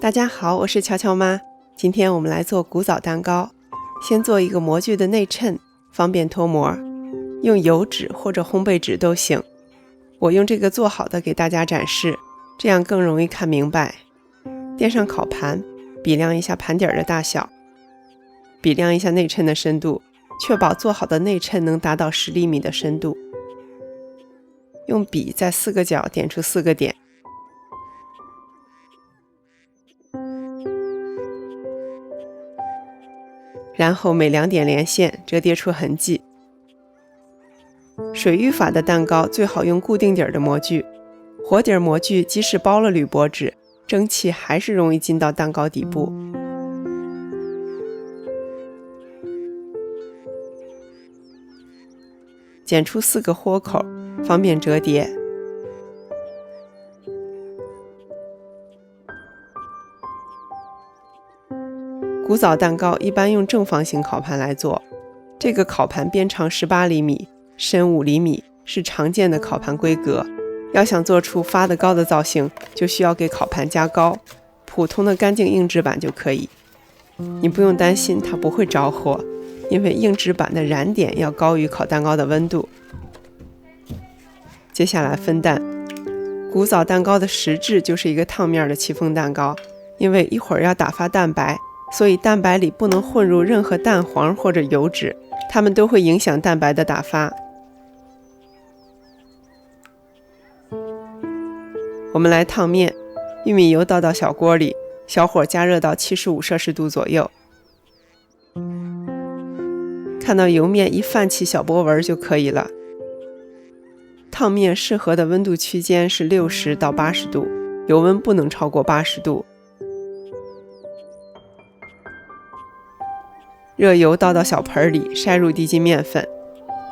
大家好，我是乔乔妈。今天我们来做古早蛋糕。先做一个模具的内衬，方便脱模。用油纸或者烘焙纸都行。我用这个做好的给大家展示，这样更容易看明白。垫上烤盘，比量一下盘底的大小，比量一下内衬的深度，确保做好的内衬能达到10厘米的深度。用笔在4个角点出4个点。然后每2点连线，折叠出痕迹。水浴法的蛋糕最好用固定底的模具，活底模具即使包了铝箔纸，蒸汽还是容易进到蛋糕底部。剪出4个豁口，方便折叠。古早蛋糕一般用正方形烤盘来做，这个烤盘边长18厘米，深5厘米，是常见的烤盘规格。要想做出发得高的造型，就需要给烤盘加高，普通的干净硬纸板就可以。你不用担心它不会着火，因为硬纸板的燃点要高于烤蛋糕的温度。接下来分蛋。古早蛋糕的实质就是一个烫面的戚风蛋糕，因为一会儿要打发蛋白，所以蛋白里不能混入任何蛋黄或者油脂，它们都会影响蛋白的打发。我们来烫面，玉米油倒到小锅里，小火加热到75摄氏度左右。看到油面一泛起小波纹就可以了。烫面适合的温度区间是60到80度，油温不能超过80度。热油倒到小盆里，筛入滴进面粉。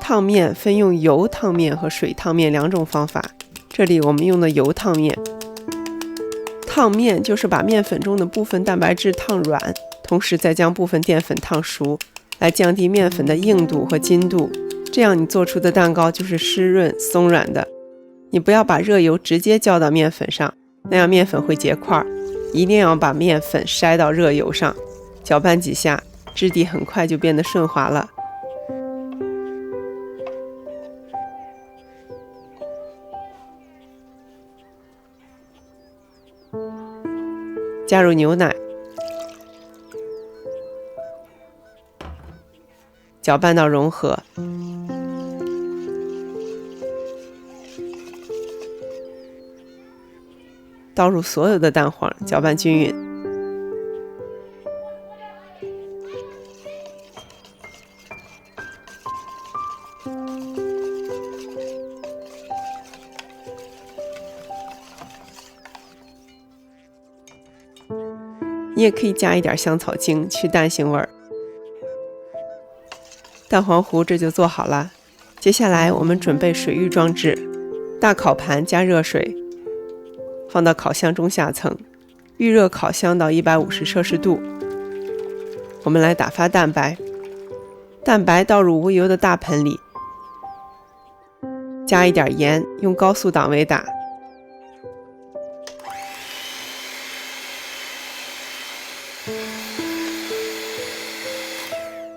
烫面分用油烫面和水烫面2种方法，这里我们用的油烫面。烫面就是把面粉中的部分蛋白质烫软，同时再将部分淀粉烫熟，来降低面粉的硬度和筋度，这样你做出的蛋糕就是湿润松软的。你不要把热油直接浇到面粉上，那样面粉会结块，一定要把面粉筛到热油上，搅拌几下，质地很快就变得顺滑了。加入牛奶，搅拌到融合。倒入所有的蛋黄，搅拌均匀。你也可以加一点香草精去蛋腥味儿。蛋黄糊这就做好了。接下来我们准备水浴装置。大烤盘加热水，放到烤箱中下层，预热烤箱到150摄氏度。我们来打发蛋白，蛋白倒入无油的大盆里，加一点盐，用高速档位打。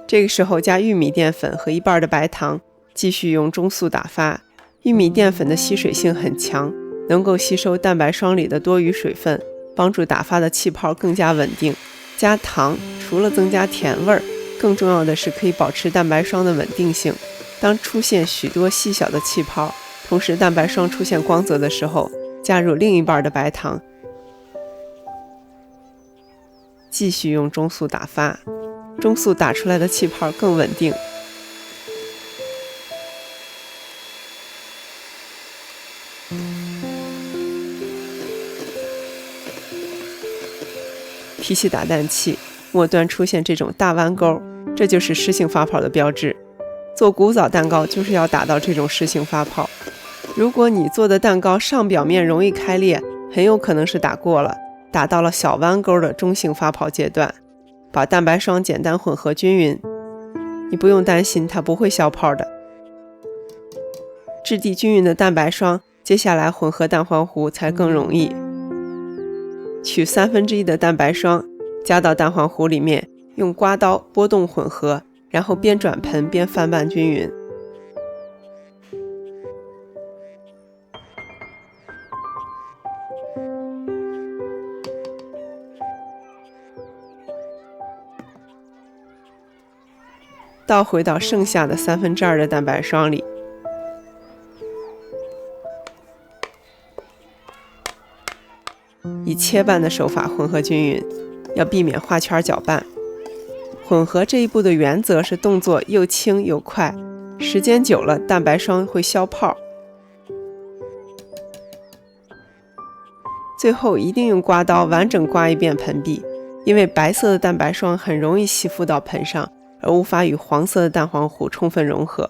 这个时候加玉米淀粉和1半的白糖，继续用中速打发。玉米淀粉的吸水性很强，能够吸收蛋白霜里的多余水分，帮助打发的气泡更加稳定。加糖除了增加甜味，更重要的是可以保持蛋白霜的稳定性。当出现许多细小的气泡，同时蛋白霜出现光泽的时候，加入另1半的白糖，继续用中速打发。中速打出来的气泡更稳定。提起打蛋器，末端出现这种大弯钩，这就是湿性发泡的标志。做古早蛋糕就是要打到这种湿性发泡。如果你做的蛋糕上表面容易开裂，很有可能是打过了，打到了小弯钩的中性发泡阶段。把蛋白霜简单混合均匀，你不用担心它不会消泡的。质地均匀的蛋白霜，接下来混合蛋黄糊才更容易。取1/3的蛋白霜，加到蛋黄糊里面，用刮刀拨动混合，然后边转盆边翻拌均匀。倒回到剩下的2/3的蛋白霜里，以切拌的手法混合均匀，要避免画圈搅拌。混合这一步的原则是动作又轻又快，时间久了蛋白霜会消泡。最后一定用刮刀完整刮一遍盆壁，因为白色的蛋白霜很容易吸附到盆上，而无法与黄色的蛋黄糊充分融合。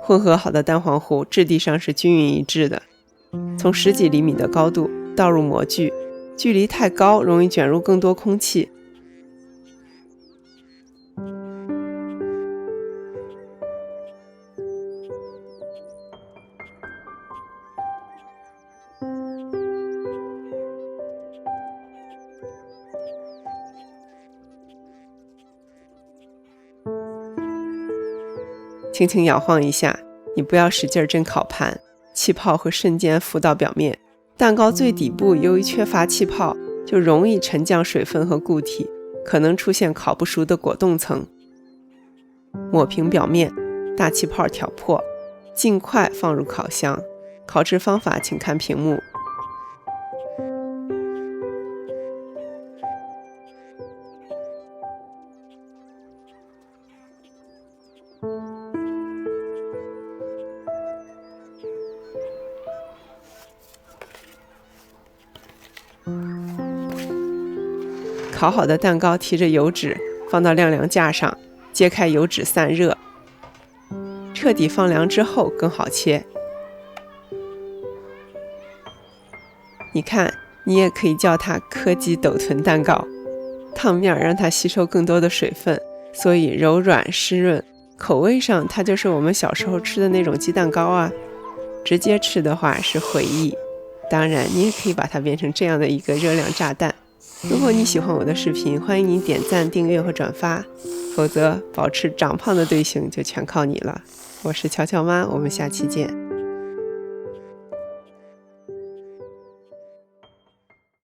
混合好的蛋黄糊质地上是均匀一致的，从10几厘米的高度倒入模具，距离太高容易卷入更多空气。轻轻摇晃一下，你不要使劲震烤盘，气泡会瞬间浮到表面。蛋糕最底部由于缺乏气泡，就容易沉降水分和固体，可能出现烤不熟的果冻层。抹平表面，大气泡挑破，尽快放入烤箱。烤制方法请看屏幕。烤好的蛋糕提着油纸放到晾凉架上，揭开油纸散热，彻底放凉之后更好切。你看，你也可以叫它柯基斗臀蛋糕。烫面让它吸收更多的水分，所以柔软湿润，口味上它就是我们小时候吃的那种鸡蛋糕啊。直接吃的话是回忆，当然你也可以把它变成这样的一个热量炸弹。如果你喜欢我的视频，欢迎你点赞、订阅和转发，否则保持长胖的队形就全靠你了。我是乔乔妈，我们下期见。